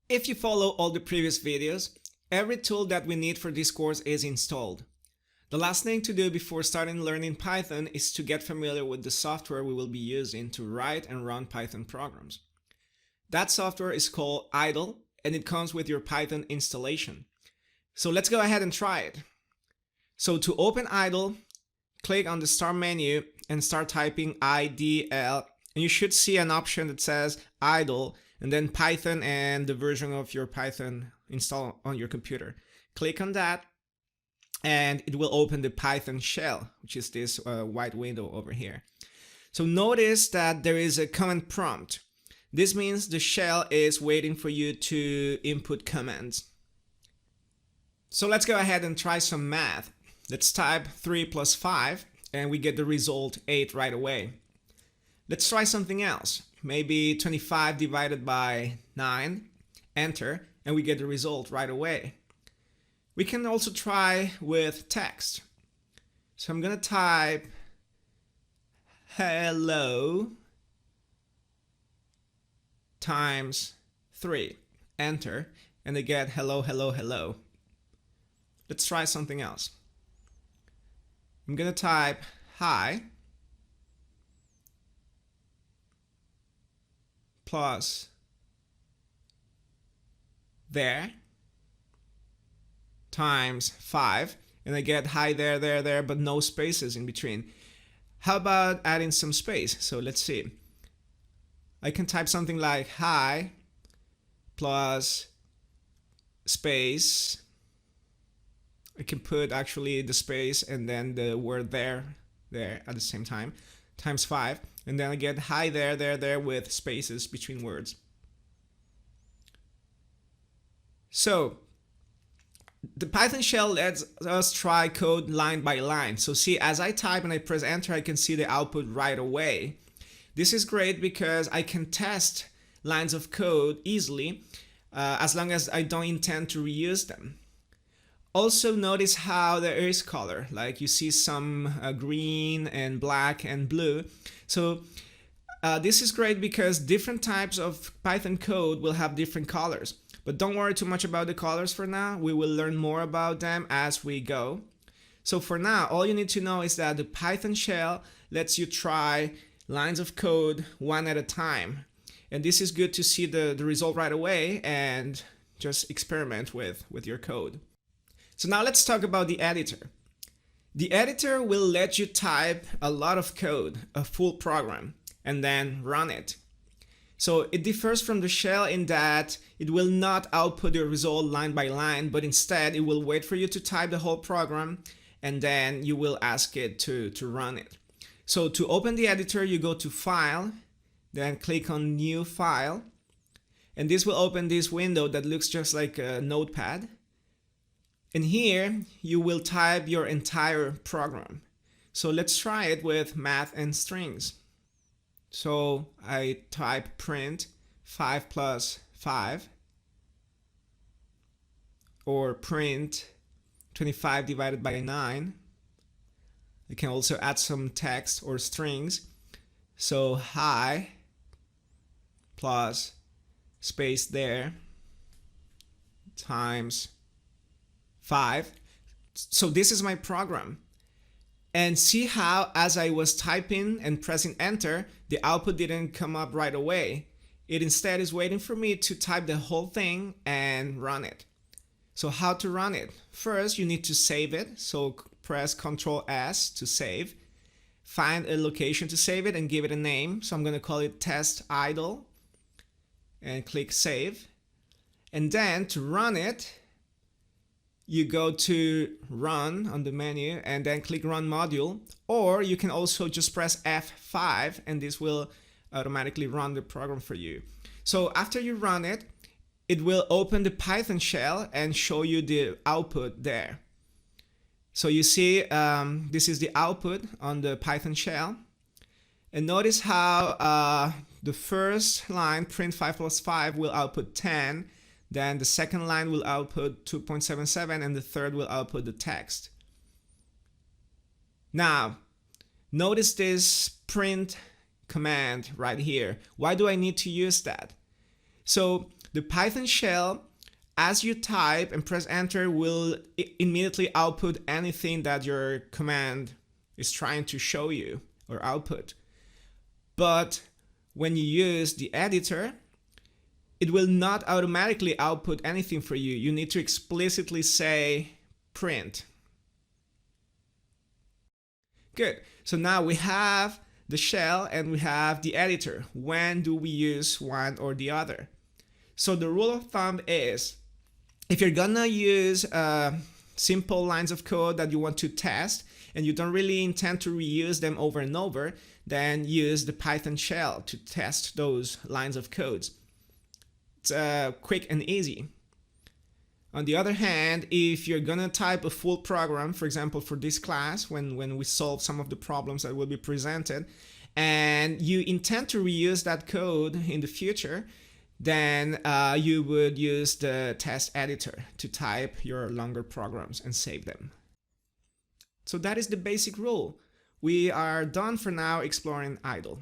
If you follow all the previous videos, every tool that we need for this course is installed. The last thing to do before starting learning Python is to get familiar with the software we will be using to write and run Python programs. That software is called Idle, and it comes with your Python installation. So let's go ahead and try it. So to open Idle, click on the Start menu and start typing IDL, and you should see an option that says Idle and then Python and the version of your Python installed on your computer. Click on that and it will open the Python shell, which is this white window over here. So notice that there is a command prompt. This means the shell is waiting for you to input commands. So let's go ahead and try some math. Let's type 3 plus 5 and we get the result 8 right away. Let's try something else. Maybe 25 divided by 9, enter, and we get the result right away. We can also try with text. So I'm going to type hello times 3, enter, and I get hello, hello, hello. Let's try something else. I'm going to type hi plus there times 5, and I get hi there, there, there, but no spaces in between. How about adding some space? So let's see. I can type something like hi plus space. I can put actually the space and then the word there at the same time, times 5, and then I get hi there, there, there with spaces between words. So the Python shell lets us try code line by line. So see, as I type and I press enter, I can see the output right away. This is great because I can test lines of code easily as long as I don't intend to reuse them. Also notice how there is color, like you see some green and black and blue. So this is great because different types of Python code will have different colors. But don't worry too much about the colors for now. We will learn more about them as we go. So for now, all you need to know is that the Python shell lets you try lines of code one at a time. And this is good to see the result right away and just experiment with your code. So now let's talk about the editor. The editor will let you type a lot of code, a full program, and then run it. So it differs from the shell in that it will not output your result line by line, but instead it will wait for you to type the whole program and then you will ask it to run it. So to open the editor, you go to File, then click on New File, and this will open this window that looks just like a notepad. And here you will type your entire program. So let's try it with math and strings. So I type print 5 plus 5 or print 25 divided by 9. I can also add some text or strings. So hi plus space there times 5. So this is my program. And see how as I was typing and pressing enter, the output didn't come up right away. It instead is waiting for me to type the whole thing and run it. So how to run it? First, you need to save it. So press Ctrl S to save. Find a location to save it and give it a name. So I'm going to call it test idle and click save. And then to run it, you go to run on the menu and then click run module, or you can also just press F5 and this will automatically run the program for you. So after you run it, it will open the Python shell and show you the output there. So you see this is the output on the Python shell, and notice how the first line print 5 plus 5 will output 10. Then the second line will output 2.77 and the third will output the text. Now, notice this print command right here. Why do I need to use that? So The Python shell, as you type and press enter, will immediately output anything that your command is trying to show you or output. But when you use the editor, it will not automatically output anything for you. You need to explicitly say print. Good. So now we have the shell and we have the editor. When do we use one or the other? So the rule of thumb is, if you're gonna use simple lines of code that you want to test and you don't really intend to reuse them over and over, then use the Python shell to test those lines of codes. It's quick and easy. On the other hand, if you're gonna type a full program, for example, for this class, when we solve some of the problems that will be presented, and you intend to reuse that code in the future, then you would use the test editor to type your longer programs and save them. So that is the basic rule. We are done for now exploring idle.